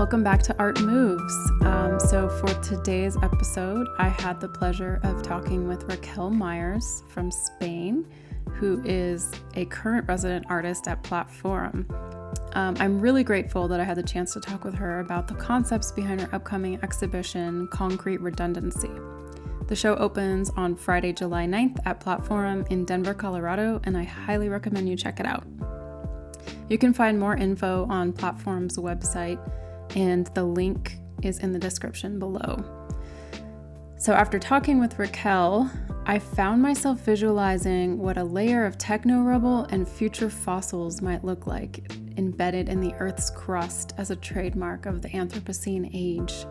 Welcome back to Art Moves. So for today's episode, I had the pleasure of talking with Raquel Meyers from Spain, who is a current resident artist at PlatteForum. I'm really grateful that I had the chance to talk with her about the concepts behind her upcoming exhibition, Concrete Redundancy. The show opens on Friday, July 9th at PlatteForum in Denver, Colorado, and I highly recommend you check it out. You can find more info on PlatteForum's website, and the link is in the description below. So after talking with Raquel, I found myself visualizing what a layer of techno rubble and future fossils might look like, embedded in the Earth's crust as a trademark of the Anthropocene age.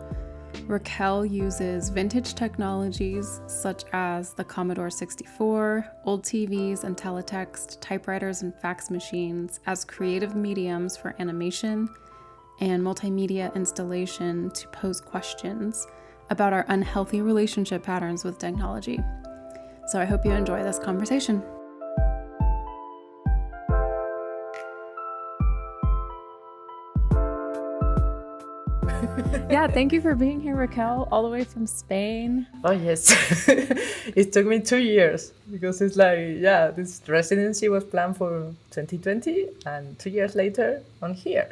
Raquel uses vintage technologies such as the Commodore 64, old TVs and teletext, typewriters and fax machines as creative mediums for animation and multimedia installation to pose questions about our unhealthy relationship patterns with technology. So I hope you enjoy this conversation. Yeah, thank you for being here, Raquel, all the way from Spain. Oh, yes. It took me 2 years because it's like, this residency was planned for 2020 and 2 years later, I'm here.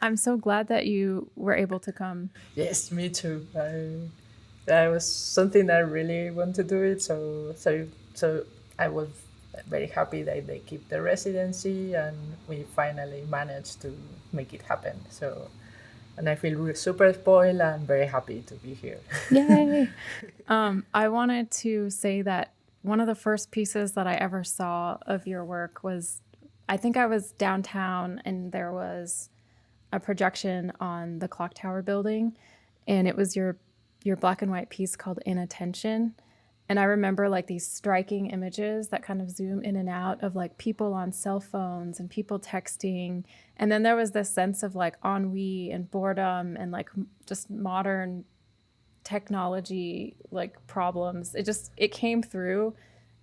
I'm so glad that you were able to come. Yes, me too. That was something that I really want to do it. So I was very happy that they keep the residency and we finally managed to make it happen. And I feel super spoiled and very happy to be here. Yay! I wanted to say that one of the first pieces that I ever saw of your work was, I think I was downtown and there was a projection on the clock tower building, and it was your black and white piece called Inattention. And I remember like these striking images that kind of zoom in and out of like people on cell phones and people texting. And then there was this sense of like ennui and boredom and like just modern technology, like problems. It came through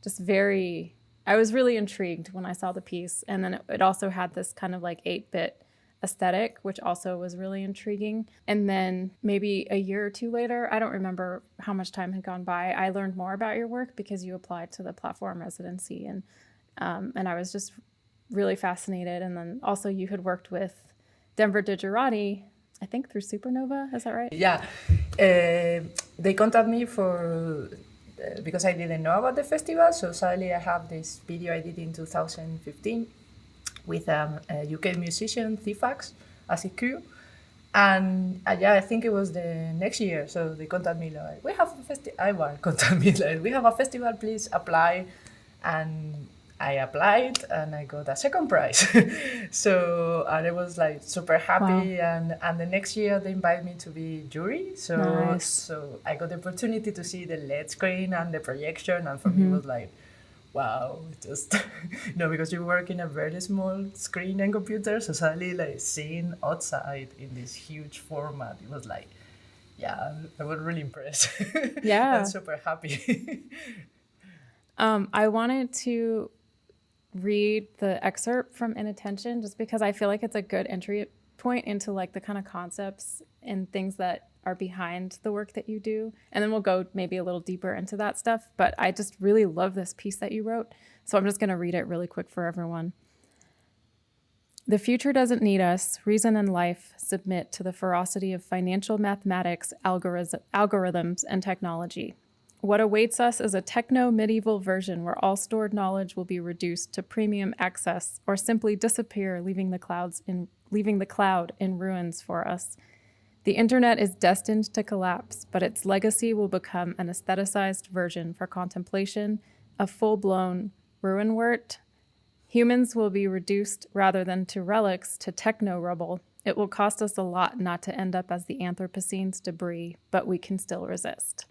just I was really intrigued when I saw the piece. And then it also had this kind of like 8-bit aesthetic, which also was really intriguing. And then maybe a year or two later, I don't remember how much time had gone by, I learned more about your work because you applied to the PlatteForum residency, and I was just really fascinated. And then also you had worked with Denver Digerati, I think through Supernova, is that right? Yeah, they contacted me because I didn't know about the festival. So sadly, I have this video I did in 2015 with a UK musician, Thifax, as a crew. And I think it was the next year. So they contacted me like, we have a festival. We have a festival, please apply. And I applied and I got a second prize. And I was like super happy. Wow. And the next year they invited me to be jury. Nice. So I got the opportunity to see the LED screen and the projection. And for me it was like, wow, just, because you work in a very small screen and computer, so suddenly like seeing outside in this huge format, it was like, I was really impressed. Yeah. I'm super happy. I wanted to read the excerpt from Inattention just because I feel like it's a good entry point into like the kind of concepts and things that are behind the work that you do. And then we'll go maybe a little deeper into that stuff. But I just really love this piece that you wrote. So I'm just going to read it really quick for everyone. The future doesn't need us. Reason and life submit to the ferocity of financial mathematics, algorithms, and technology. What awaits us is a techno-medieval version where all stored knowledge will be reduced to premium access or simply disappear, leaving the cloud in ruins for us. The internet is destined to collapse, but its legacy will become an aestheticized version for contemplation, a full-blown ruinwort. Humans will be reduced rather than to relics to techno-rubble. It will cost us a lot not to end up as the Anthropocene's debris, but we can still resist.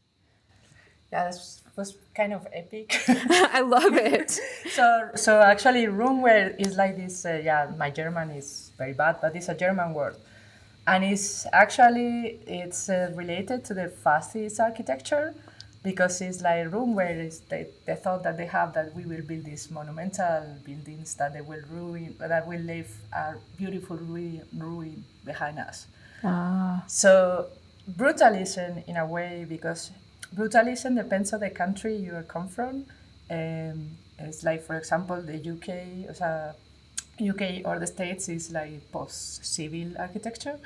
Yeah, that was kind of epic. I love it. So actually, roomware is like this. My German is very bad, but it's a German word. And it's related to the fascist architecture, because it's like room where they thought that they have that we will build these monumental buildings that they will ruin, that will leave a beautiful ruin behind us. So brutalism, in a way, because brutalism depends on the country you come from. It's like, for example, the UK, UK or the States is like post-civil architecture,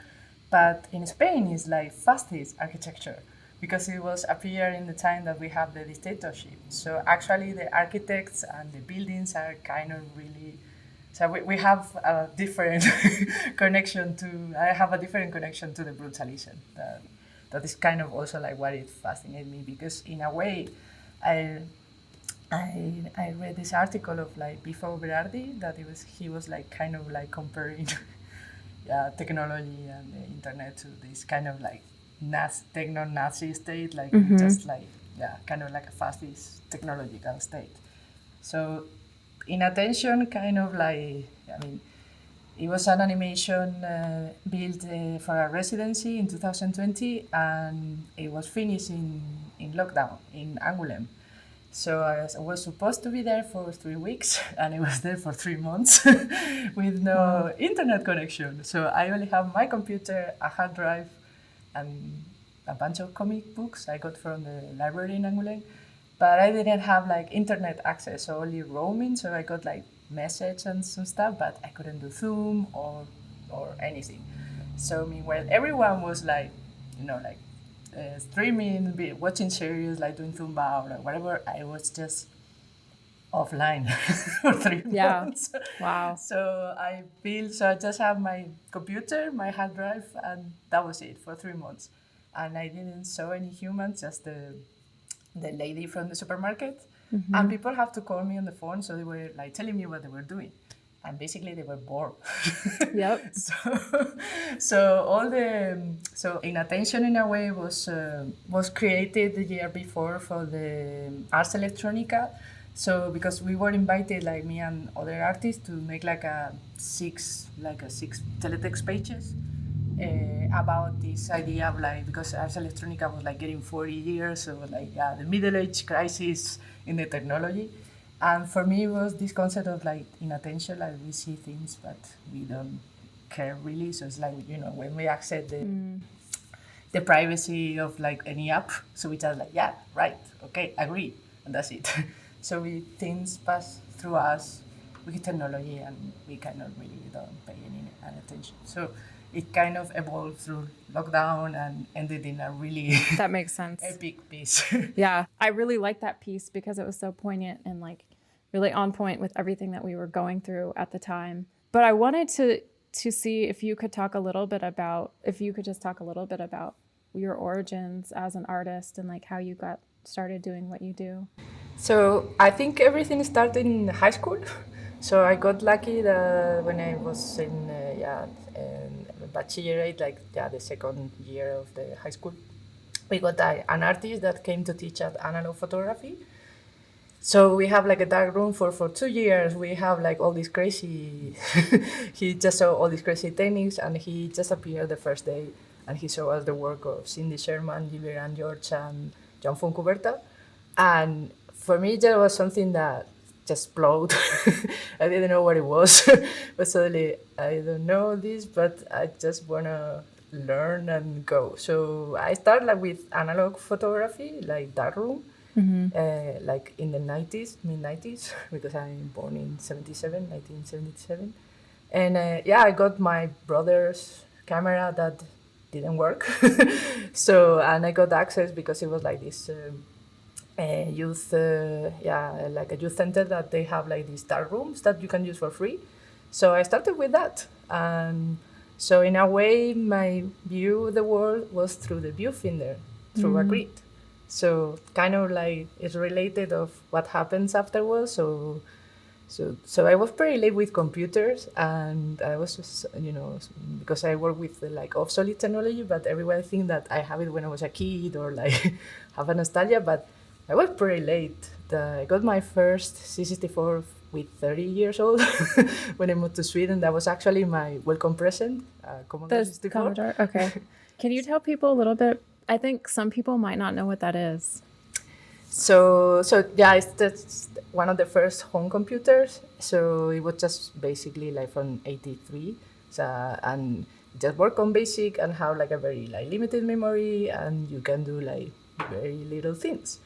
but in Spain is like fascist architecture because it was appear in the time that we have the dictatorship. So actually, the architects and the buildings are kind of really. So we have a different connection to. I have a different connection to the brutalism. That is kind of also like what it fascinates me because in a way, I I read this article of like before Berardi that he was like kind of like comparing yeah, technology and the internet to this kind of like techno-Nazi state, like just like yeah, kind of like a fascist technological state. So in attention, kind of like I mean, it was an animation built for a residency in 2020, and it was finished in lockdown in Angoulême. So I was supposed to be there for 3 weeks, and I was there for 3 months with no internet connection. So I only have my computer, a hard drive, and a bunch of comic books I got from the library in Angoulême. But I didn't have like internet access, so only roaming. So I got like message and some stuff, but I couldn't do Zoom or anything. So meanwhile, everyone was like, you know, like streaming, watching series, like doing Zumba or like whatever. I was just offline for 3 months. Wow. So I just have my computer, my hard drive, and that was it for 3 months. And I didn't saw any humans, just the lady from the supermarket. And people have to call me on the phone, so they were like telling me what they were doing. And basically they were bored. Yep. So Inattention in a way was created the year before for the Ars Electronica. So because we were invited, like me and other artists, to make like a six teletext pages about this idea of like, because Ars Electronica was like getting 40 years, so like the middle age crisis in the technology. And for me, it was this concept of like inattention, like we see things, but we don't care really. So it's like, you know, when we accept the privacy of like any app, so we just like, yeah, right, okay, agree, and that's it. So things pass through us with technology, and we kind of really don't pay any attention. So it kind of evolved through lockdown and ended in a really That makes sense. epic piece. Yeah, I really liked that piece because it was so poignant and like really on point with everything that we were going through at the time. But I wanted to see if you could talk a little bit about, if you could just talk a little bit about your origins as an artist and like how you got started doing what you do. So I think everything started in high school. So I got lucky that when I was in bachelorate, the second year of the high school, we got an artist that came to teach at analog photography. So we have like a dark room for 2 years. We have like all these crazy, he just saw all these crazy techniques, and he just appeared the first day, and he showed us the work of Cindy Sherman, Gillian George, and John Foncuberta. And for me, that was something that just exploded. I didn't know what it was, but suddenly I don't know this, but I just wanna learn and go. So I started like with analog photography, like darkroom, like in the 90s, mid-90s, because I'm born in 1977. And I got my brother's camera that didn't work. And I got access because it was like this youth, like a youth center that they have like these dark rooms that you can use for free. So I started with that. And so in a way, my view of the world was through the viewfinder, through a grid. So kind of like it's related of what happens afterwards. So I was pretty late with computers, and I was just, because I work with like obsolete technology, but everyone think that I have it when I was a kid or like have a nostalgia, but I was pretty late. I got my first C64 with 30 years old when I moved to Sweden. That was actually my welcome present, Commodore 64. Commodore, okay. Can you tell people a little bit? I think some people might not know what that is. So it's one of the first home computers. So it was just basically like from '83. So, and just work on basic and have like a very like limited memory, and you can do like very little things.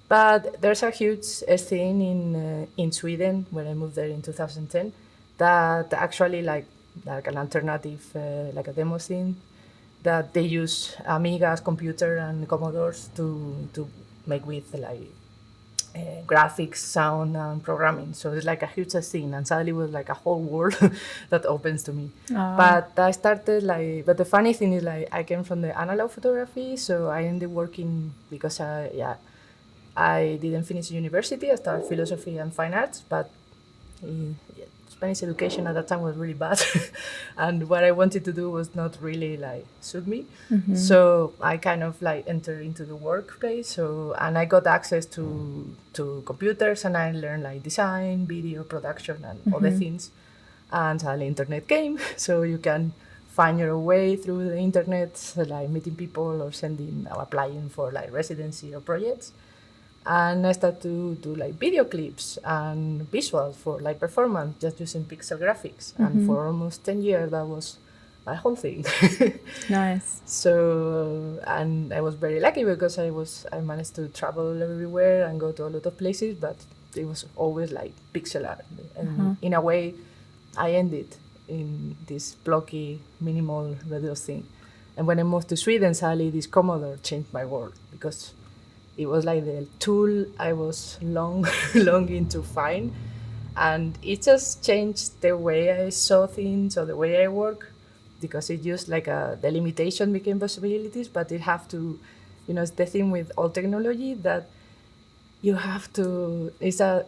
But there's a huge thing in Sweden when I moved there in 2010 that actually like an alternative like a demo thing that they use Amiga's computer and Commodores to make with like graphics, sound, and programming. So it's like a huge thing, and suddenly it was like a whole world that opens to me. But I started like, but the funny thing is like I came from the analog photography, so I ended working because I didn't finish university. I started philosophy and fine arts, but Spanish education at that time was really bad, and what I wanted to do was not really like suit me. So I kind of like entered into the workplace. So and I got access to computers, and I learned like design, video production, and other things. And suddenly internet came, so you can find your way through the internet, like meeting people or sending or applying for like residency or projects. And I started to do like video clips and visuals for like performance, just using pixel graphics. And for almost 10 years, that was my whole thing. Nice. So, and I was very lucky because I managed to travel everywhere and go to a lot of places, but it was always like pixel art. And in a way, I ended in this blocky, minimal radio thing. And when I moved to Sweden, suddenly this Commodore changed my world because it was like the tool I was longing to find. And it just changed the way I saw things or the way I work, because it just like the limitation became possibilities, but it have to, it's the thing with all technology that you have to, it's a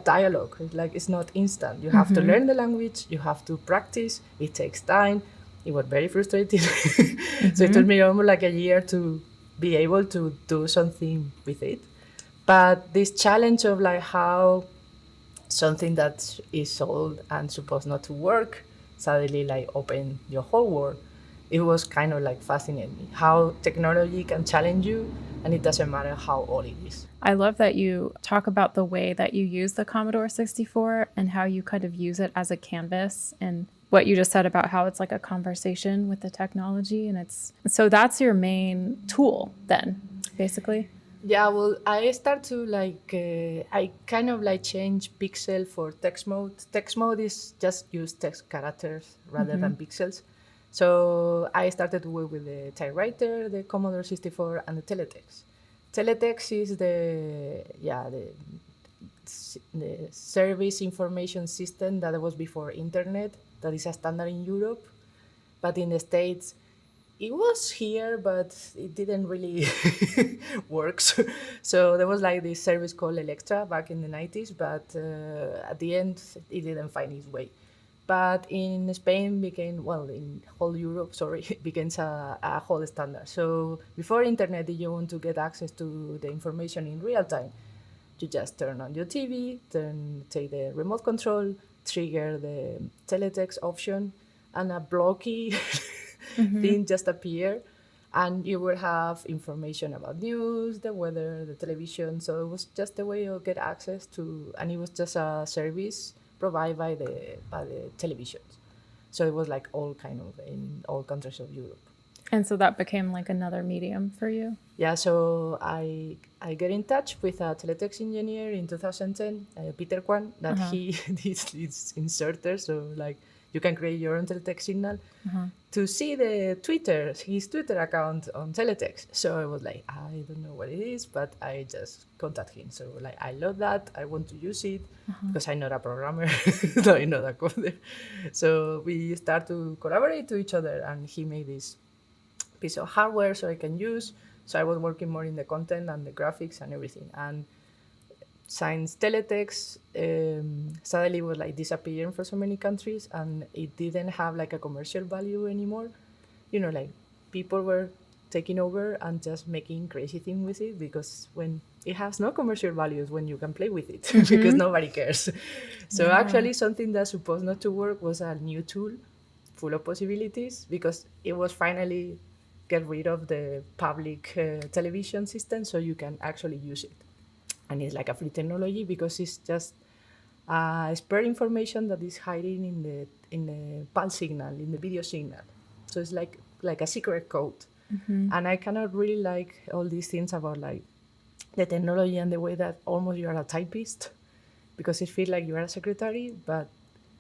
dialogue. It's like, it's not instant. You have to learn the language, you have to practice, it takes time. It was very frustrating. So it took me almost like a year to be able to do something with it. But this challenge of like how something that is old and supposed not to work suddenly like open your whole world, it was kind of like fascinating me how technology can challenge you, and it doesn't matter how old it is. I love that you talk about the way that you use the Commodore 64 and how you kind of use it as a canvas, and what you just said about how it's like a conversation with the technology. And so that's your main tool then, basically. Yeah, well, I start to like, I kind of like change pixel for text mode. Text mode is just use text characters rather than pixels. So I started to work with the typewriter, the Commodore 64, and the teletext. Teletext is the service information system that was before internet, that is a standard in Europe. But in the States, it was here, but it didn't really work. So there was like this service called Electra back in the 90s, but at the end, it didn't find its way. But in Spain in whole Europe, it became a whole standard. So before internet, if you want to get access to the information in real time, you just turn on your TV, take the remote control, trigger the teletext option, and a blocky thing just appear, and you will have information about news, the weather, the television. So it was just a way of get access to, and it was just a service provided by the televisions. So it was like all kind of in all countries of Europe. And so that became like another medium for you? Yeah, so I get in touch with a teletext engineer in 2010, Peter Kwan, that he did this inserter, so like you can create your own teletext signal to see his Twitter account on teletext. So I was like, I don't know what it is, but I just contact him. So like, I love that, I want to use it because I'm not a programmer, no, I'm not a coder. So we start to collaborate to each other, and he made this piece of hardware so I can use. So I was working more in the content and the graphics and everything. And since teletext suddenly was like disappearing for so many countries, and it didn't have like a commercial value anymore. Like people were taking over and just making crazy things with it, because when it has no commercial values, when you can play with it, because nobody cares. So actually something that's supposed not to work was a new tool full of possibilities, because it was finally get rid of the public television system, so you can actually use it. And it's like a free technology because it's just spare information that is hiding in the pulse signal, in the video signal. So it's like a secret code. And I cannot really like all these things about like the technology and the way that almost you are a typist, because it feels like you are a secretary, but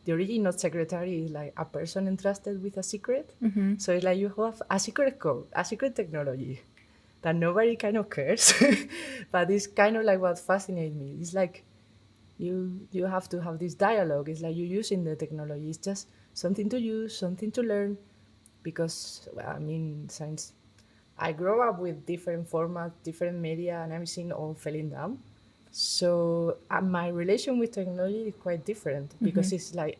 the original secretary is like a person entrusted with a secret. So it's like you have a secret code, a secret technology that nobody kind of cares. But it's kind of like what fascinates me. It's like you have to have this dialogue. It's like you're using the technology. It's just something to use, something to learn. Because, well, I mean, since I grew up with different formats, different media, and everything all falling down. So my relation with technology is quite different, because it's like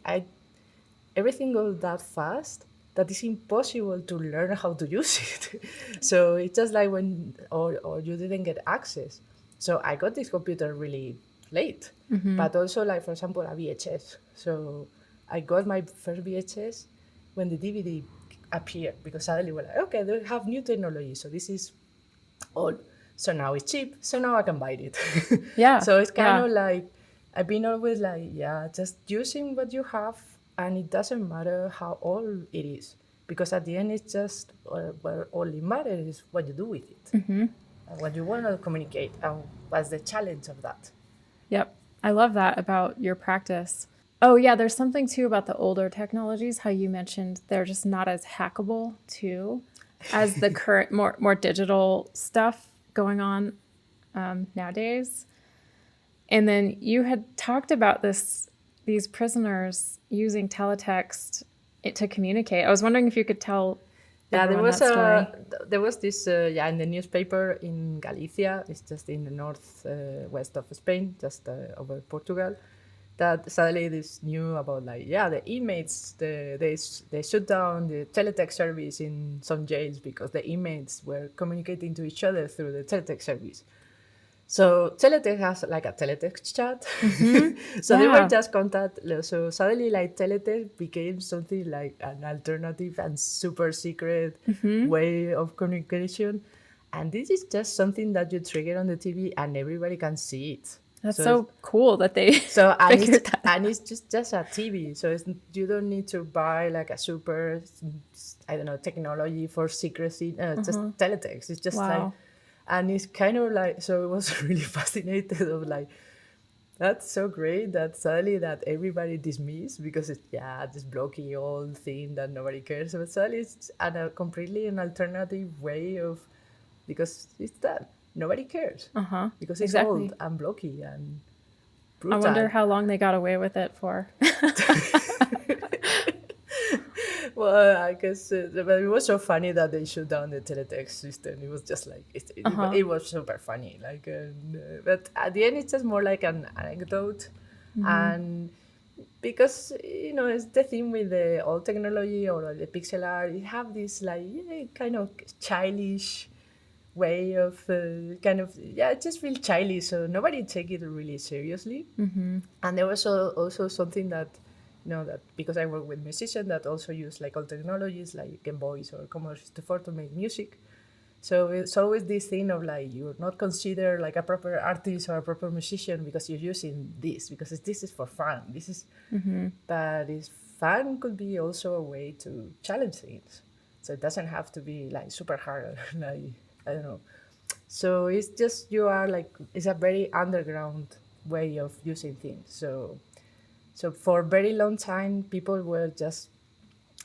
everything goes that fast that it's impossible to learn how to use it. So it's just like or you didn't get access. So I got this computer really late, but also like, for example, a VHS. So I got my first VHS when the DVD appeared, because suddenly we're like, okay, they have new technology. So this is all. So now it's cheap. So now I can buy it. Yeah. So it's kind of like, I've been always like, yeah, just using what you have, and it doesn't matter how old it is, because at the end it's just what only matters is what you do with it, and what you want to communicate, and what's the challenge of that. Yep. I love that about your practice. Oh, yeah. There's something too about the older technologies, how you mentioned they're just not as hackable too as the current, more digital stuff going on nowadays. And then you had talked about these prisoners using teletext to communicate. I was wondering if you could tell everyone that story. There was this in the newspaper in Galicia. It's just in the north west of Spain, just over Portugal. That suddenly this knew about the inmates, they shut down the teletext service in some jails because the inmates were communicating to each other through the teletext service. So teletext has like a teletext chat. So they were just contact. So suddenly like teletext became something like an alternative and super secret way of communication. And this is just something that you trigger on the TV and everybody can see it. That's so cool that they figured that out. And it's just a TV. So you don't need to buy like a super, I don't know, technology for secrecy. Just teletext. It's just like, and it's kind of like, so it was really fascinated of like, that's so great that suddenly that everybody dismissed, because it's this blocky old thing that nobody cares. But suddenly it's completely an alternative way of, because it's that nobody cares, because it's old and blocky and brutal. I wonder how long they got away with it for. Well, I guess but it was so funny that they shut down the teletext system. It was just like it was super funny. Like, but at the end, it's just more like an anecdote, and because it's the thing with the old technology or the pixel art. You have this like kind of childish way of it just feels childish. So nobody take it really seriously. And there was also something that. That because I work with musicians that also use like old technologies like Game Boys or Commodore 64 to make music. So it's always this thing of like, you're not considered like a proper artist or a proper musician because you're using this, because this is for fun. This is, but fun could be also a way to challenge things. So it doesn't have to be like super hard, like, I don't know. So it's just, it's a very underground way of using things. So for a very long time, people were just,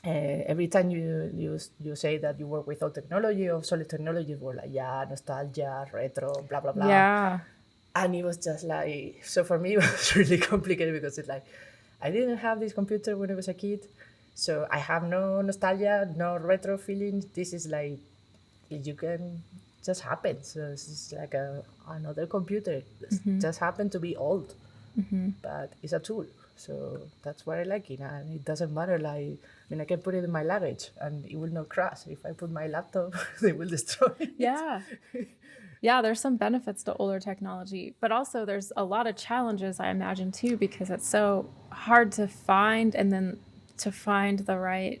every time you say that you work with old technology or solid technology, were like, nostalgia, retro, blah, blah, blah. Yeah. And it was just like, so for me, it was really complicated, because it's like, I didn't have this computer when I was a kid. So I have no nostalgia, no retro feelings. This is like, you can just happen. So it's like another computer. It just happened to be old, but it's a tool. So that's what I like it, and it doesn't matter. I can put it in my luggage, and it will not crash. If I put my laptop, they will destroy it. Yeah, there's some benefits to older technology, but also there's a lot of challenges, I imagine, too, because it's so hard to find, and then to find the right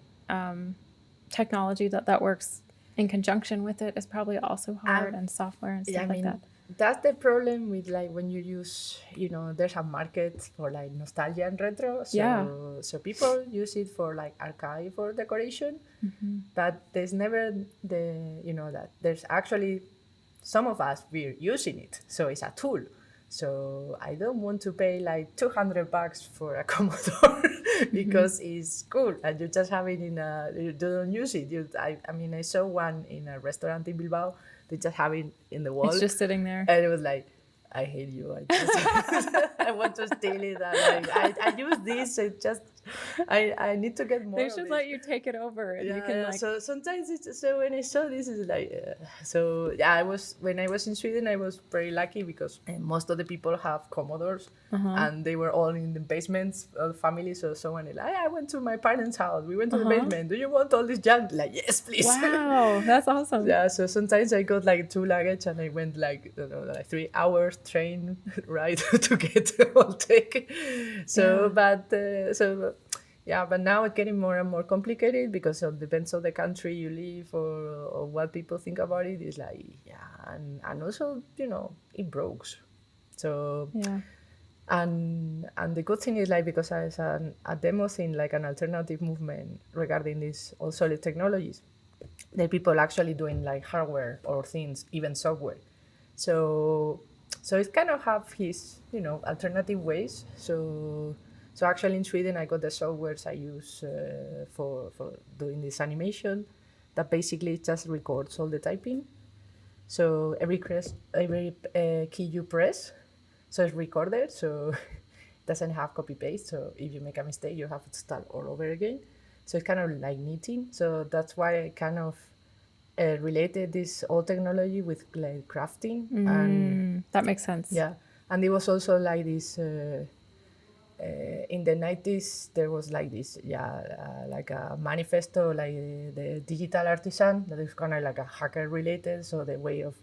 technology that works in conjunction with it is probably also hard, and software and stuff like that. that's the problem with like when you use, there's a market for like nostalgia and retro. Yeah. So people use it for like archive or decoration, but there's never that there's actually some of us we're using it. So it's a tool. So I don't want to pay like $200 for a Commodore because it's cool and you just have it you don't use it. I mean, I saw one in a restaurant in Bilbao. They just have it in the wall. It's just sitting there. And it was like, I hate you. I just I want to steal it. And like, I use this. I need to get more. They should let you take it over, and you can like. So sometimes so when I saw this, it's like when I was in Sweden, I was very lucky because most of the people have Commodores, and they were all in the basements of the family. So someone is like, I went to my parents' house. We went to the basement. Do you want all this junk? Like, yes, please. Wow, that's awesome. Yeah, so sometimes I got like 2 luggage and I went like 3 hours train ride to get all tech. So, but now it's getting more and more complicated because it depends on the country you live or what people think about it. It's like, and also, it breaks. So, and the good thing is like, because I was a demo thing, like an alternative movement regarding these obsolete technologies, there are people actually doing like hardware or things, even software. So it kind of have his, alternative ways. So actually in Sweden, I got the softwares I use for doing this animation that basically just records all the typing. So every key you press, so it's recorded, so it doesn't have copy paste. So if you make a mistake, you have to start all over again. So it's kind of like knitting. So that's why I kind of related this old technology with like crafting. And that makes sense. Yeah. And it was also like this, in the 90s, there was like this, like a manifesto, like the digital artisan, that is kind of like a hacker related. So the way of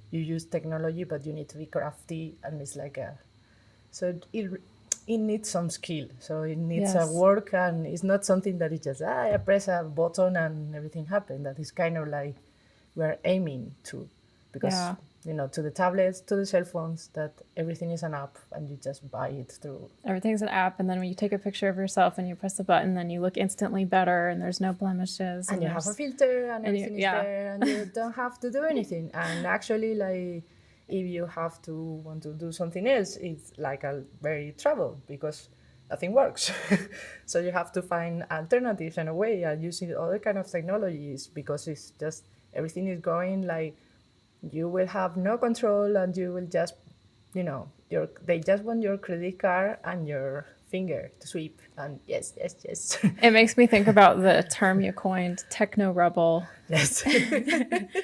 you use technology, but you need to be crafty. And it's like so it needs some skill. So it needs a work, and it's not something that is just, I press a button and everything happens. That is kind of like we're aiming to, because, to the tablets, to the cell phones, that everything is an app and you just buy it through. Everything's an app, and then when you take a picture of yourself and you press the button, then you look instantly better and there's no blemishes. And you have a filter and everything is there, and you don't have to do anything. And actually, like, if you have to want to do something else, it's like a very trouble because nothing works. So you have to find alternatives in a way and using other kind of technologies, because it's just everything is going like you will have no control, and you will just, they just want your credit card and your finger to sweep, and yes. It makes me think about the term you coined, techno rebel. Yes.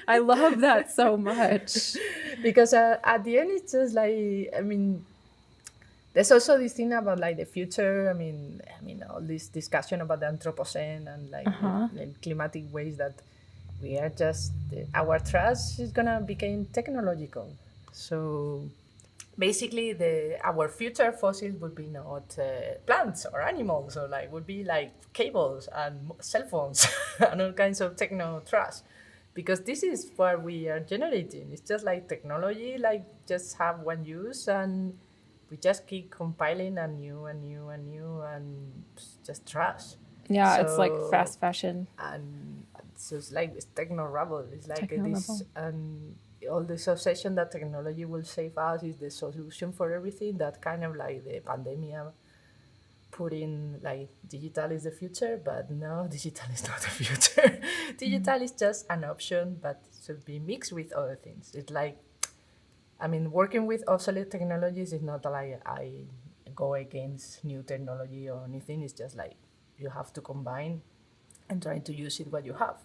I love that so much. Because at the end, it's just like, I mean, there's also this thing about like the future. I mean, all this discussion about the Anthropocene and like the climatic ways that we are just, our trash is gonna become technological. So basically, our future fossils would be not plants or animals, or like would be like cables and cell phones and all kinds of techno trash, because this is what we are generating. It's just like technology, like just have one use, and we just keep compiling a new and just trash. Yeah, so, it's like fast fashion. And so it's like this techno rebel. It's like this, and all this obsession that technology will save us is the solution for everything. That kind of like the pandemic put in, like, digital is the future, but no, digital is not the future. Digital is just an option, but it should be mixed with other things. It's like, working with obsolete technologies is not like I go against new technology or anything. It's just like you have to combine and try to use it what you have.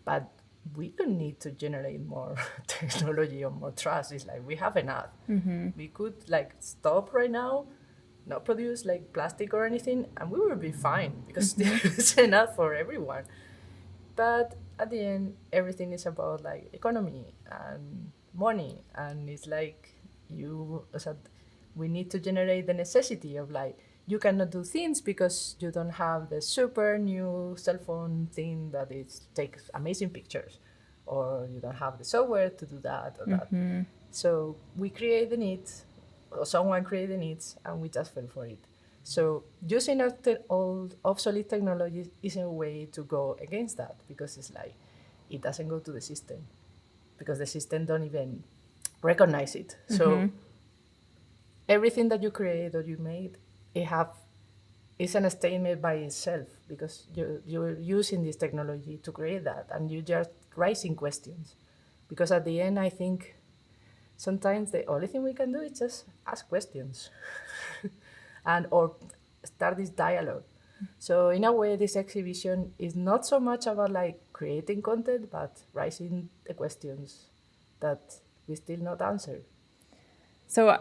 But we don't need to generate more technology or more trust. It's like we have enough. We could like stop right now, not produce like plastic or anything, and we will be fine, because there's enough for everyone. But at the end, everything is about like economy and money, and it's like we need to generate the necessity of like, you cannot do things because you don't have the super new cell phone thing that takes amazing pictures, or you don't have the software to do that or that. So we create the needs, or someone create the needs, and we just fell for it. So using old obsolete technologies is a way to go against that, because it's like it doesn't go to the system, because the system don't even recognize it. So everything that you create or you made, it's a statement by itself, because you're using this technology to create that, and you're just raising questions. Because at the end, I think sometimes the only thing we can do is just ask questions and or start this dialogue. So in a way, this exhibition is not so much about like creating content, but raising the questions that we still not answer. So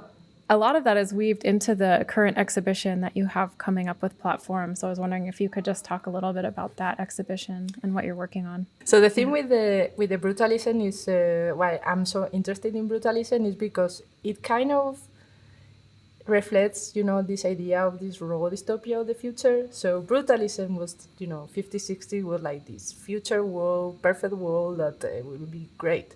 a lot of that is weaved into the current exhibition that you have coming up with PlatteForum. So I was wondering if you could just talk a little bit about that exhibition and what you're working on. So the thing with the brutalism is why I'm so interested in brutalism is because it kind of reflects, this idea of this raw dystopia of the future. So brutalism was, 50, 60 was like this future world, perfect world that will be great.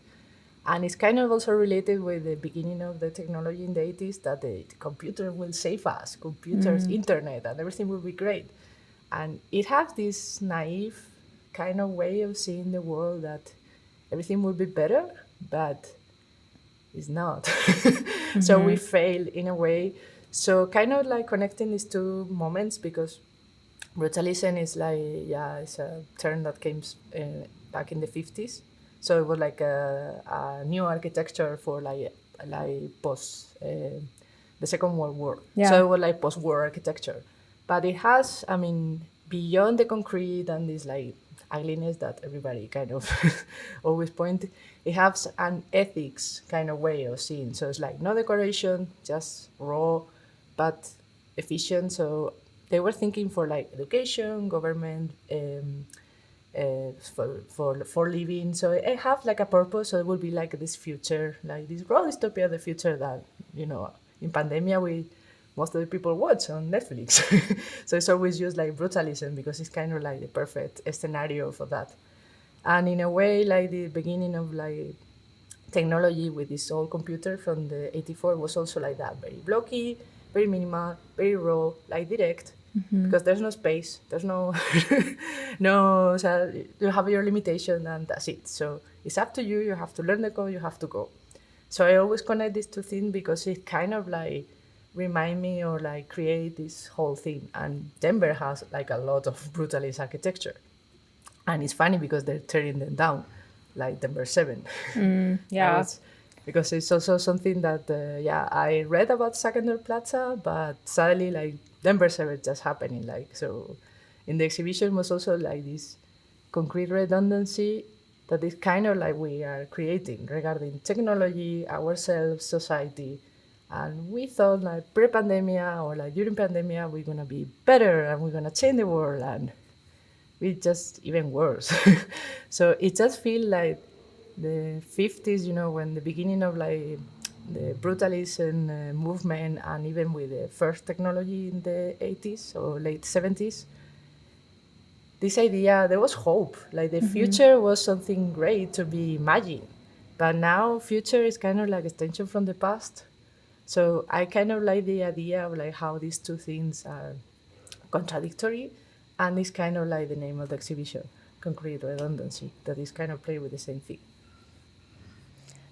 And it's kind of also related with the beginning of the technology in the 80s, that the computer will save us, computers, internet, and everything will be great. And it has this naive kind of way of seeing the world, that everything will be better, but it's not. So we fail in a way. So kind of like connecting these two moments, because brutalism is like, it's a term that came back in the 50s. So it was like a new architecture for like post the Second World War. Yeah. So it was like post-war architecture. But it has, beyond the concrete and this like ugliness that everybody kind of always point, it has an ethics kind of way of seeing. So it's like no decoration, just raw, but efficient. So they were thinking for like education, government, for living. So it have like a purpose. So it will be like this future, like this raw dystopia of the future that, in pandemia most of the people watch on Netflix. So it's always used like brutalism, because it's kind of like the perfect scenario for that. And in a way, like the beginning of like technology with this old computer from the 84 was also like that, very blocky, very minimal, very raw, like direct, because there's no space, there's no, so you have your limitation and that's it. So it's up to you, you have to learn the code, you have to go. So I always connect these two things, because it kind of like remind me or like create this whole thing. And Denver has like a lot of brutalist architecture. And it's funny because they're tearing them down, like Denver 7. Yeah. Because it's also something that, I read about Secondary Plaza, but sadly, like Denver 7 just happening. Like, so in the exhibition was also like this concrete redundancy that is kind of like we are creating regarding technology, ourselves, society. And we thought like pre-pandemia or like during pandemia, we're going to be better and we're going to change the world. And we just even worse. So it just feels like the 50s, when the beginning of like the brutalism movement, and even with the first technology in the 80s or late 70s, this idea, there was hope. Like the future was something great to be imagined. But now future is kind of like extension from the past. So I kind of like the idea of like how these two things are contradictory, and it's kind of like the name of the exhibition, concrete redundancy, that is kind of play with the same thing.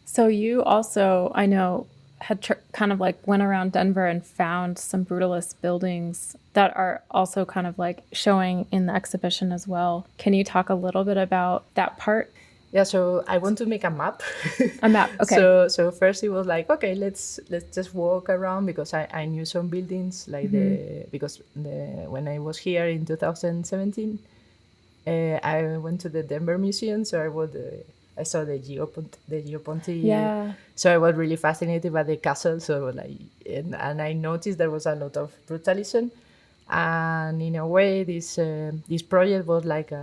So you also, I know, had kind of like went around Denver and found some brutalist buildings that are also kind of like showing in the exhibition as well. Can you talk a little bit about that part? Yeah, so I want to make a map. A map, okay. So first it was like, okay, let's just walk around, because I knew some buildings like when I was here in 2017, I went to the Denver Museum, so I saw the Geoponte. Yeah. So I was really fascinated by the castle. So like, and I noticed there was a lot of brutalism, and in a way, this project was like.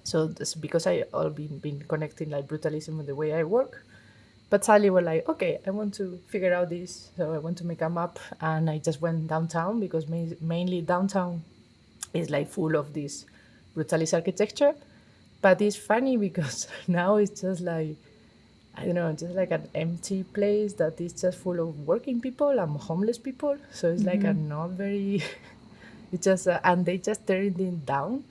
So that's because I all been connecting like brutalism with the way I work. But sadly, we're like, okay, I want to figure out this. So I want to make a map, and I just went downtown, because mainly downtown is like full of this brutalist architecture. But it's funny because now it's just like I don't know, just like an empty place that is just full of working people and homeless people. So it's like a not very, it's just, and they just turned it down.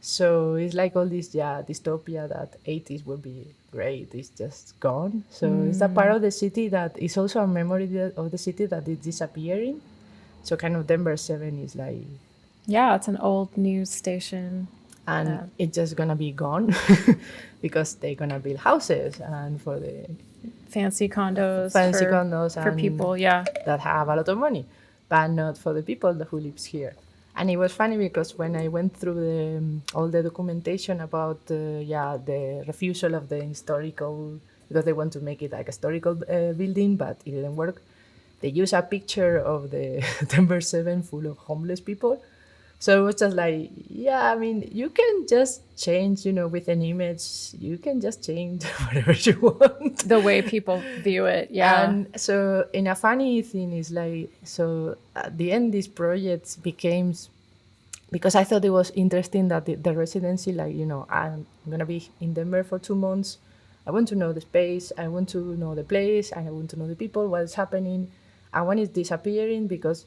So it's like all this, yeah, dystopia that 80s will be great. It's just gone. So it's a part of the city that is also a memory of the city that is disappearing. So kind of Denver 7 is like, Yeah, it's an old news station. and it's just gonna be gone because they're gonna build houses and for the Fancy condos fancy condos for and people, yeah. that have a lot of money, but not for the people who lives here. And it was funny because when I went through all the documentation about the refusal of the historical, because they want to make it like a historical building, but it didn't work. They use a picture of the Denver 7 full of homeless people. So it was just like, yeah, I mean, you can just change, with an image, you can just change whatever you want. The way people view it, yeah. And so, in a funny thing, is like, so at the end, this project became, because I thought it was interesting that the residency, like, I'm going to be in Denver for 2 months. I want to know the space, I want to know the place, I want to know the people, what's happening, and when it's disappearing, because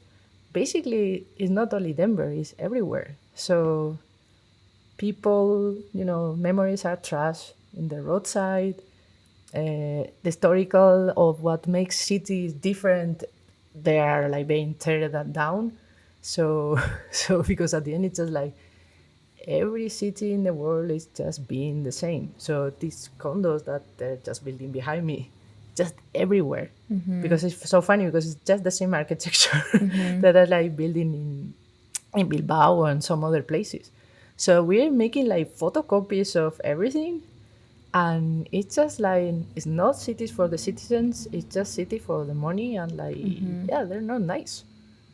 basically it's not only Denver, it's everywhere. So people, memories are trash in the roadside. The historical of what makes cities different, they are like being teared down. So, so because at the end it's just like every city in the world is just being the same. So these condos that they're just building behind me, just everywhere, because it's so funny because it's just the same architecture that are like building in Bilbao and some other places. So we're making like photocopies of everything, and it's just like it's not cities for the citizens, it's just city for the money, and like yeah, they're not nice.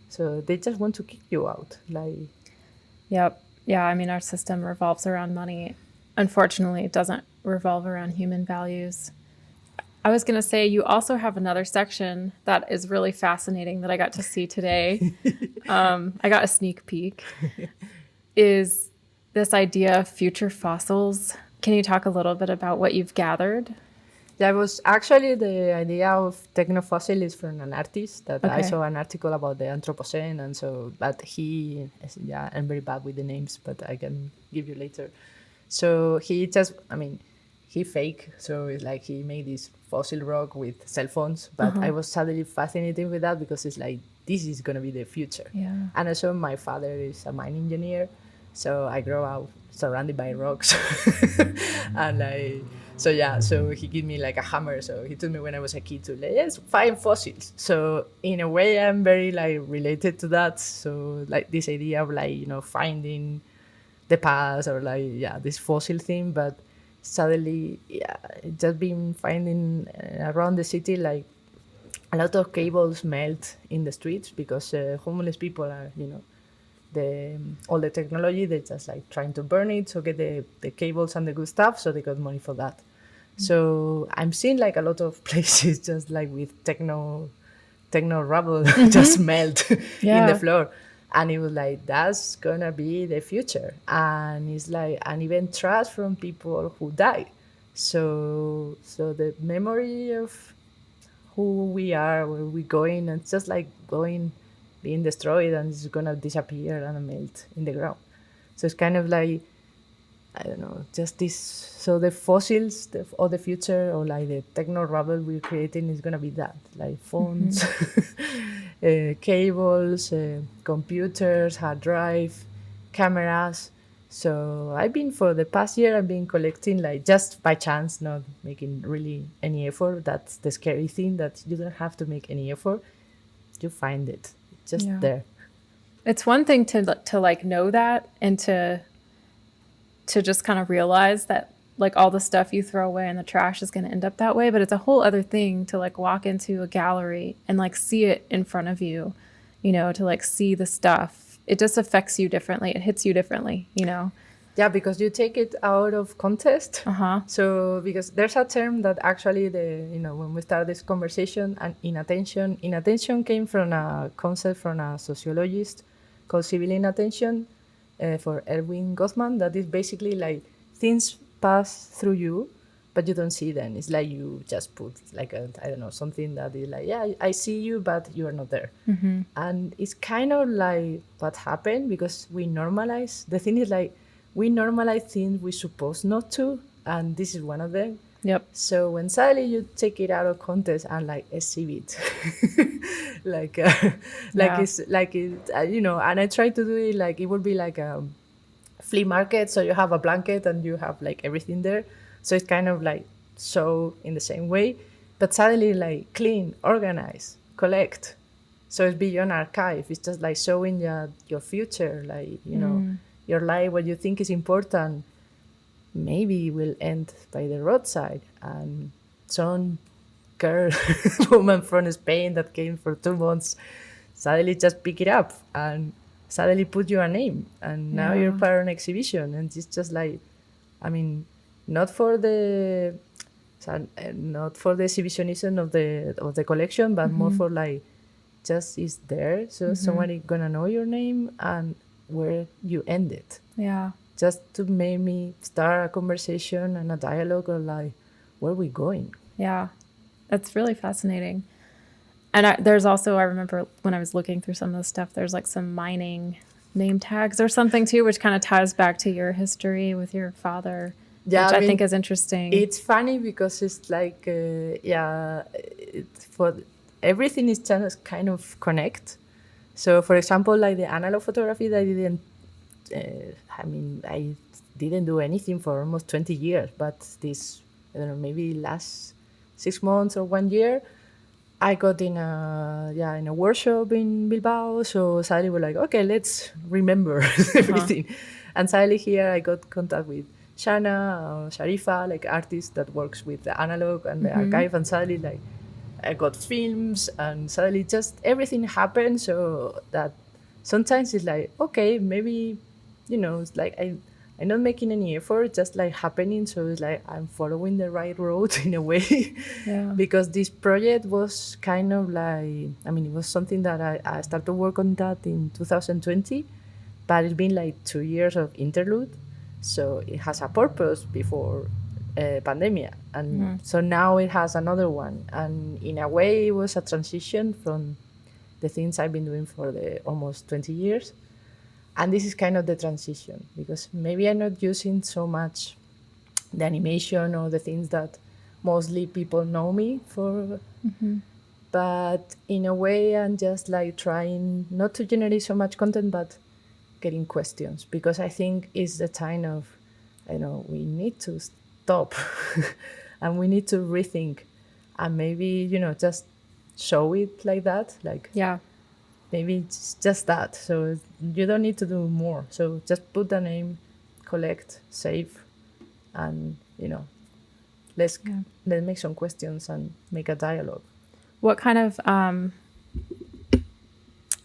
So they just want to kick you out. Like, Yep. Yeah, I mean, our system revolves around money. Unfortunately, it doesn't revolve around human values. I was going to say, you also have another section that is really fascinating that I got to see today. I got a sneak peek. Is this idea of future fossils. Can you talk a little bit about what you've gathered? that was actually the idea of technofossil is from an artist that I Okay. saw an article about the Anthropocene, and so, but yeah, I'm very bad with the names, but I can give you later. So he just, I mean, he fake, so it's like he made this fossil rock with cell phones, but I was suddenly fascinated with that because it's like, this is going to be the future. Yeah. And also my father is a mine engineer, so I grew up surrounded by rocks. And so yeah, so he gave me like a hammer. So he told me when I was a kid to like, yes, find fossils. So in a way, I'm very like related to that. So like this idea of like, finding the past or like, yeah, this fossil thing. But suddenly, yeah, just been finding around the city like a lot of cables melt in the streets because homeless people are, all the technology, they're just like trying to burn it, so get the cables and the good stuff, so they got money for that. So I'm seeing like a lot of places just like with techno rubble just melt in Yeah. the floor. And it was like, that's gonna be the future. And it's like, and even trust from people who died. So the memory of who we are, where we're going, and it's just like going, being destroyed, and it's gonna disappear and melt in the ground. So it's kind of like, I don't know, just this. So the fossils of the future, or like the techno rubble we're creating, is gonna be that, like phones, cables, computers, hard drive, cameras. So I've been, for the past year, I've been collecting, like, just by chance, not making really any effort. That's the scary thing, that you don't have to make any effort. You find it. It's just Yeah. there. It's one thing to like know that, and to just kind of realize that like all the stuff you throw away in the trash is going to end up that way, but it's a whole other thing to like walk into a gallery and like see it in front of you, to like see the stuff. It just affects you differently. It hits you differently, Yeah, because you take it out of context. Uh-huh. So because there's a term that actually when we start this conversation, and inattention came from a concept from a sociologist called civil inattention, for Erwin Goffman, that is basically like things pass through you, but you don't see them. It's like you just put like a, I don't know, something that is like, yeah, I see you, but you are not there. And it's kind of like what happened because we normalize. The thing is like we normalize things we're supposed not to, and this is one of them. Yep. So when suddenly you take it out of context and like exhibit, like Yeah. it's like it, you know, and I try to do it like it would be like a flea market. So you have a blanket and you have like everything there. So it's kind of like so in the same way, but suddenly like clean, organize, collect. So it's beyond archive. It's just like showing your future, like you know, your life, what you think is important maybe will end by the roadside, and some girl woman from Spain that came for 2 months suddenly just pick it up and suddenly put you a name, and now you're Yeah. part of an exhibition, and it's just like, I mean, not for the not for the exhibitionism of the collection, but more for like just is there, so somebody gonna know your name and where you end it, Yeah. just to make me start a conversation and a dialogue of like, where are we going? Yeah. That's really fascinating. And there's also, I remember when I was looking through some of the stuff, there's like some mining name tags or something too, which kind of ties back to your history with your father, Yeah, which I I mean, think is interesting. it's funny because it's like, for everything is just kind of connect. So, for example, like the analog photography that I didn't, I mean, I didn't do anything for almost 20 years, but this, I don't know, maybe last 6 months or 1 year, I got in a workshop in Bilbao. So suddenly we're like, okay, let's remember everything. And suddenly here I got contact with Shana or Sharifa, like artist that works with the analog and the archive. And suddenly like I got films, and suddenly just everything happened. So that sometimes it's like, okay, maybe, you know, it's like I'm not making any effort, just like happening. So it's like I'm following the right road in a way. Yeah. Because this project was kind of like, I mean, it was something that I started to work on that in 2020, but it's been like 2 years of interlude. So it has a purpose before pandemic. And so now it has another one. And in a way, it was a transition from the things I've been doing for the almost 20 years. And this is kind of the transition, because maybe I'm not using so much the animation or the things that mostly people know me for. But in a way, I'm just like trying not to generate so much content, but getting questions, because I think it's the time of, I know, we need to stop and we need to rethink, and maybe, you know, just show it like that, like Yeah. maybe it's just that. So you don't need to do more. So just put the name, collect, save, and, you know, let's make some questions and make a dialogue. What kind of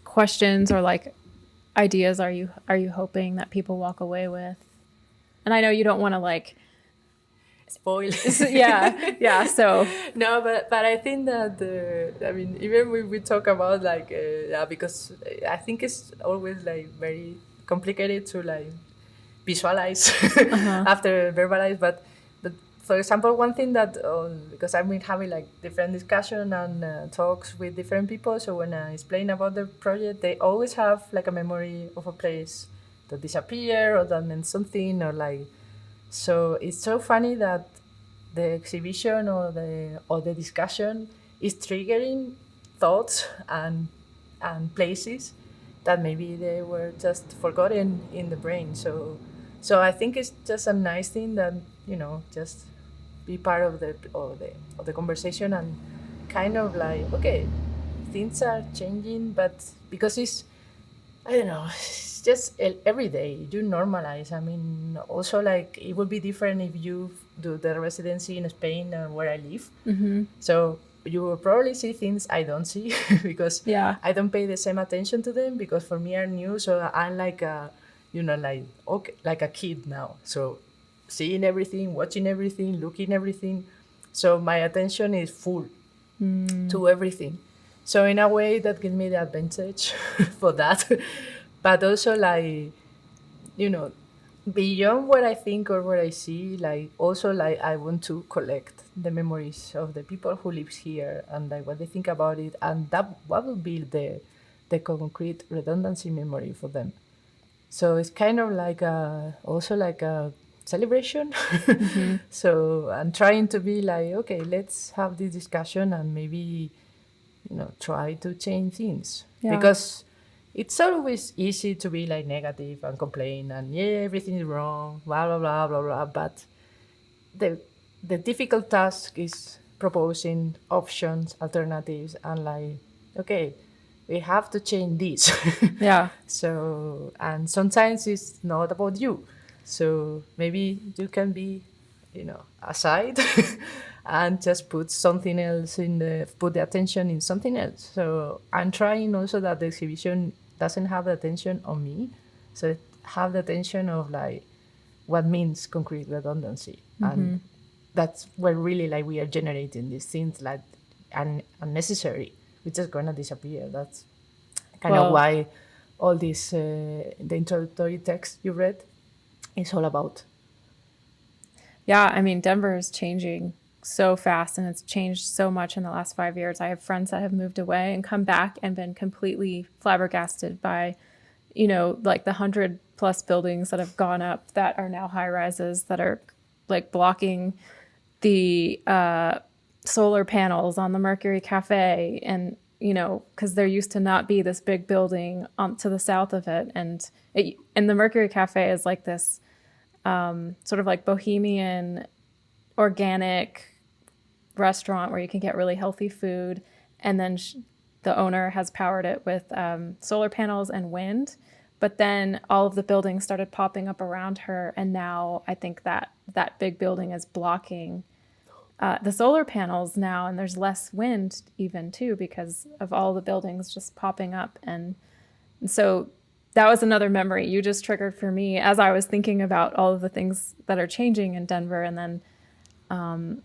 questions or like ideas are you hoping that people walk away with? And I know you don't want to like Spoil. yeah. So No, but I think that I mean, even when we talk about like because I think it's always like very complicated to like visualize after verbalize. But for example, one thing that because I've been having like different discussion and talks with different people, so when I explain about the project, they always have like a memory of a place that disappeared or that meant something, or like, so it's so funny that the exhibition or the discussion is triggering thoughts and places that maybe they were just forgotten in the brain. So I think it's just a nice thing that, you know, just be part of the conversation, and kind of like, okay, things are changing, but because it's, I don't know, it's just every day you normalize. I mean, also like it would be different if you do the residency in Spain where I live. So you will probably see things I don't see because Yeah. I don't pay the same attention to them, because for me are new. So I'm like a, you know, like, okay, like a kid now. So seeing everything, watching everything, looking everything. So my attention is full to everything. So in a way that gives me the advantage for that. But also like, you know, beyond what I think or what I see, like also like I want to collect the memories of the people who lives here and like what they think about it, and that what will be the concrete redundancy memory for them. So it's kind of like a also like a celebration. Mm-hmm. So I'm trying to be like, okay, let's have this discussion and maybe try to change things, Yeah. because it's always easy to be like negative and complain and yeah, everything is wrong, blah blah blah blah blah. But the the difficult task is proposing options, alternatives, and like, okay, we have to change this. Yeah. So, and sometimes it's not about you. So maybe you can be, aside and just put something else put the attention in something else. So I'm trying also that the exhibition doesn't have the attention on me. So it have the attention of like what means concrete redundancy. Mm-hmm. And that's where really like we are generating these things like unnecessary, which is gonna disappear. That's kind of Well, why all this the introductory text you read is all about. yeah, I mean, Denver is changing so fast and it's changed so much in the last 5 years. I have friends that have moved away and come back and been completely flabbergasted by, like the 100+ buildings that have gone up that are now high rises that are like blocking the solar panels on the Mercury Cafe. And, because there used to not be this big building to the south of it. And the Mercury Cafe is like this sort of like bohemian organic restaurant where you can get really healthy food. And then the owner has powered it with solar panels and wind. But then all of the buildings started popping up around her. And now I think that big building is blocking the solar panels now. And there's less wind even too because of all the buildings just popping up. And so that was another memory you just triggered for me as I was thinking about all of the things that are changing in Denver. And then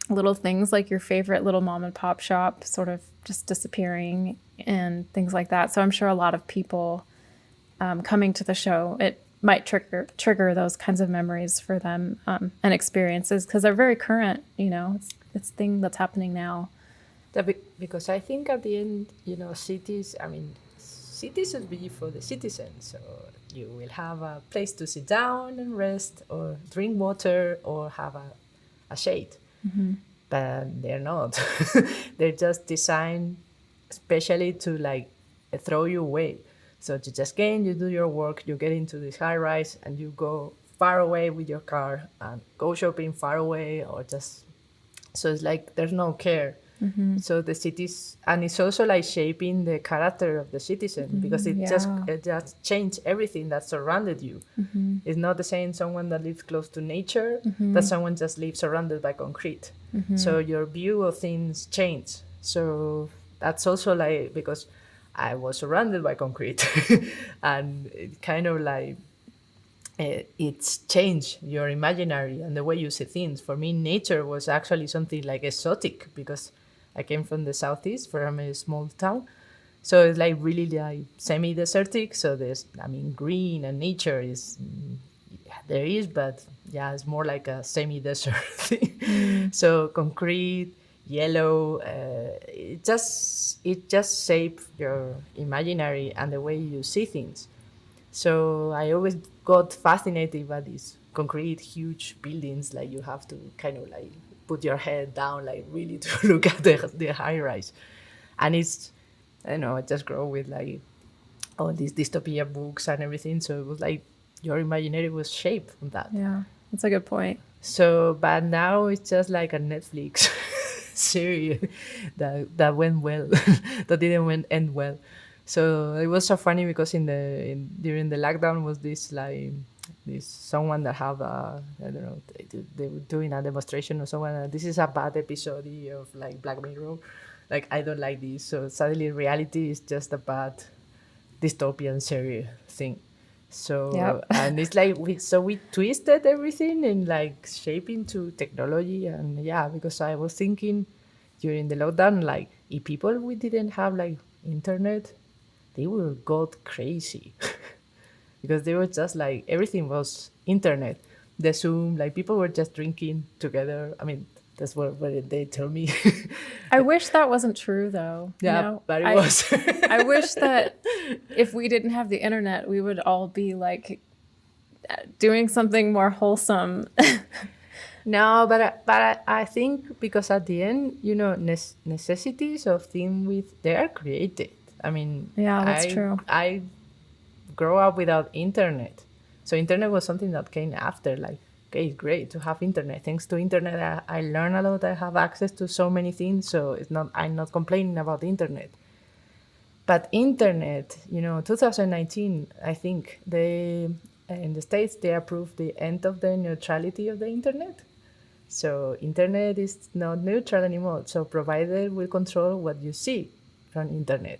little things like your favorite little mom and pop shop sort of just disappearing and things like that. So I'm sure a lot of people coming to the show, it might trigger those kinds of memories for them and experiences because they're very current. It's thing that's happening now. Because I think at the end, cities, I mean, cities should be for the citizens. So you will have a place to sit down and rest or drink water or have a shade. Mm-hmm. But they're not. They're just designed especially to like throw you away. So you just get in, you do your work, you get into this high rise and you go far away with your car and go shopping far away or just, so it's like there's no care. Mm-hmm. So the cities, and it's also like shaping the character of the citizen because it just changed everything that surrounded you. Mm-hmm. It's not the same someone that lives close to nature Mm-hmm. that someone just lives surrounded by concrete. Mm-hmm. So your view of things change. So that's also like because I was surrounded by concrete and it kind of like it's changed your imaginary and the way you see things. For me, nature was actually something like exotic because I came from the southeast, from a small town. So it's like really like semi-desertic. So there's, I mean, green and nature is, there is, but yeah, it's more like a semi-desert thing. So concrete, yellow, it just shapes your imaginary and the way you see things. So I always got fascinated by these concrete, huge buildings. Like you have to kind of like put your head down, like really to look at the high rise. And it's, I don't know, I just grow with like all these dystopia books and everything. So it was like your imaginary was shaped from that. Yeah, that's a good point. So, but now it's just like a Netflix series that went well, that didn't end well. So it was so funny because during the lockdown was this like this someone that have I don't know, they were doing a demonstration or someone this is a bad episode of like Black Mirror, like I don't like this. So suddenly reality is just a bad dystopian series thing. So Yep. and it's like we twisted everything and like shaping to technology. And yeah, because I was thinking during the lockdown, like if people we didn't have like internet, they would got crazy. because they were just like, everything was internet. The Zoom, like people were just drinking together. I mean, that's what they tell me. I wish that wasn't true, though. Yeah, but it was. I wish that if we didn't have the internet, we would all be like doing something more wholesome. No, but I think because at the end, necessities of things they are created. I mean, Yeah, that's true. I grow up without internet, so internet was something that came after. Like, okay, great to have internet. Thanks to internet, I learn a lot. I have access to so many things, so I'm not complaining about the internet. But internet, 2019, I think in the States they approved the end of the neutrality of the internet. So internet is not neutral anymore. So provider will control what you see from internet.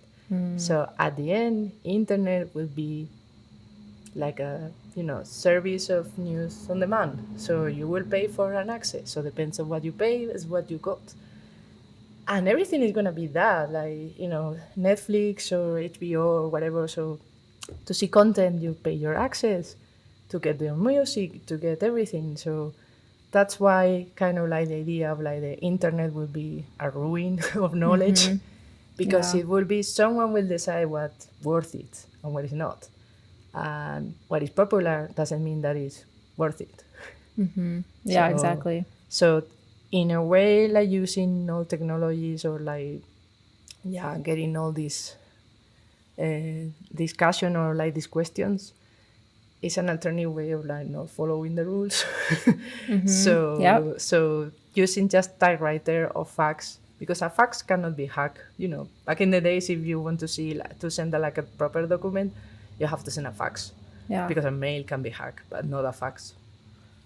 So at the end, internet will be like a service of news on demand. So you will pay for an access. So depends on what you pay is what you got. And everything is gonna be that, like Netflix or HBO or whatever. So to see content, you pay your access. To get the music, to get everything. So that's why kind of like the idea of like the internet will be a ruin of knowledge, because it will be someone will decide what's worth it and what is not. And what is popular doesn't mean that it's worth it. Yeah, exactly. So in a way, like using all technologies or like, getting all these discussion or like these questions, it's an alternative way of like not following the rules. So using just typewriter or fax, because a fax cannot be hacked. Back in the days, if you want to send a proper document, you have to send a fax. Yeah. Because a mail can be hacked, but not a fax.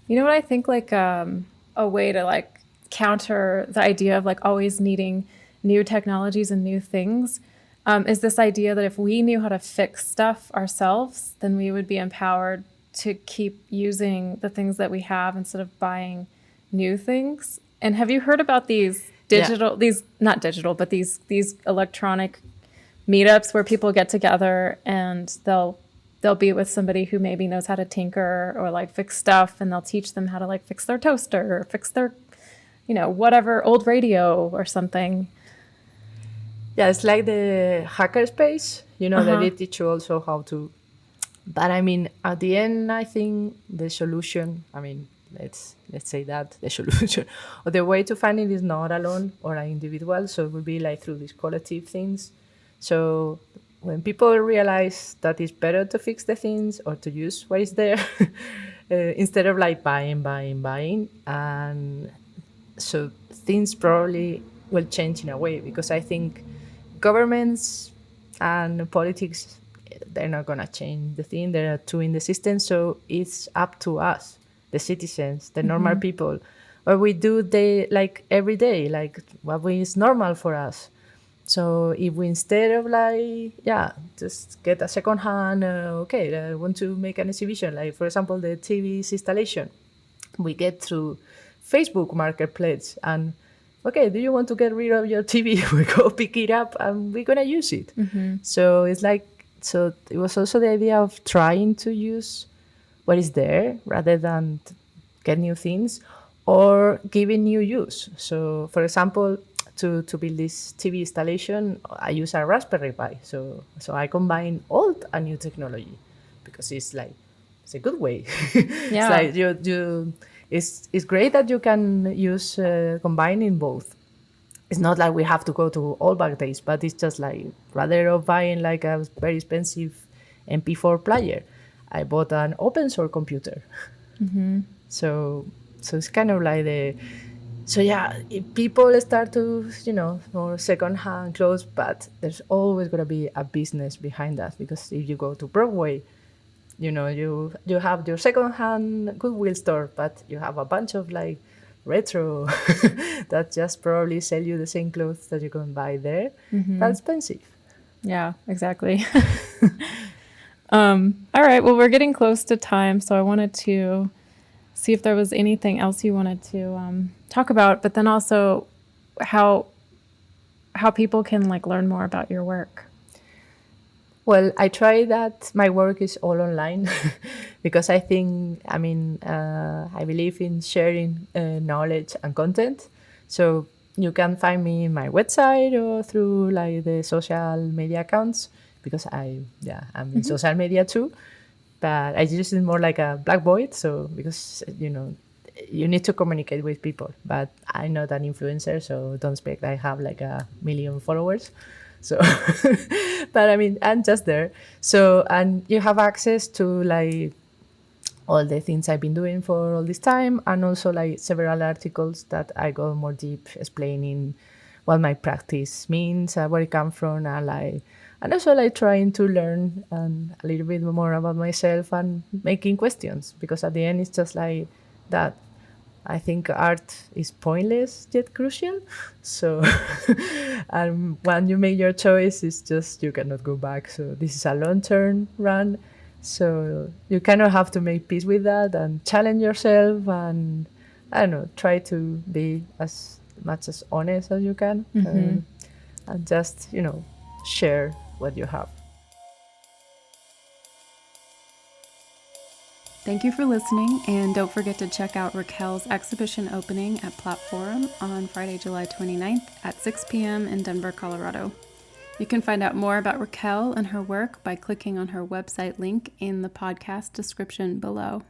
You know what I think, like a way to like counter the idea of like always needing new technologies and new things, is this idea that if we knew how to fix stuff ourselves, then we would be empowered to keep using the things that we have instead of buying new things. And have you heard about these not digital, but these electronic meetups where people get together and they'll be with somebody who maybe knows how to tinker or like fix stuff, and they'll teach them how to like fix their toaster or fix their, whatever old radio or something. Yeah, it's like the hackerspace, they teach you also how to. But I mean, at the end, I think the solution, let's say that the solution or the way to find it is not alone or an individual. So it will be like through these collective things. So when people realize that it's better to fix the things or to use what is there instead of like buying. And so things probably will change in a way, because I think governments and politics, they're not going to change the thing. There are two in the system. So it's up to us, the citizens, the normal people, what we do every day, like what is normal for us. So if we, instead of just get a second hand, I want to make an exhibition, like for example, the TV's installation, we get through Facebook Marketplace and, okay, do you want to get rid of your TV? We go pick it up and we're going to use it. So it's so it was also the idea of trying to use what is there rather than get new things or giving new use. So for example, to build this TV installation, I use a Raspberry Pi. So I combine old and new technology, because it's a good way. Yeah. It's like it's great that you can use combining both. It's not like we have to go to all back days, but it's just like, rather of buying like a very expensive MP4 player, I bought an open source computer. So it's kind of like if people start to, more second-hand clothes, but there's always going to be a business behind that, because if you go to Broadway, you have your second-hand Goodwill store, but you have a bunch of like retro that just probably sell you the same clothes that you can buy there. That's expensive. Yeah, exactly. All right, well, we're getting close to time, so I wanted to see if there was anything else you wanted to talk about, but then also how people can like learn more about your work. Well, I try that my work is all online because I think, I believe in sharing knowledge and content. So you can find me in my website or through like the social media accounts because I'm in social media too. But I use it more like a black void. So because, you need to communicate with people, but I'm not an influencer, so don't expect I have like a million followers. So, but I mean, I'm just there. So, and you have access to like all the things I've been doing for all this time, and also like several articles that I go more deep explaining what my practice means, where it comes from, and also like trying to learn a little bit more about myself and making questions because at the end it's just like that. I think art is pointless yet crucial. So, and when you make your choice, it's just you cannot go back. So, this is a long term run. So, you kind of have to make peace with that and challenge yourself and, I don't know, try to be as much as honest as you can and just, share what you have. Thank you for listening, and don't forget to check out Raquel's exhibition opening at PlatteForum on Friday, July 29th at 6 p.m. in Denver, Colorado. You can find out more about Raquel and her work by clicking on her website link in the podcast description below.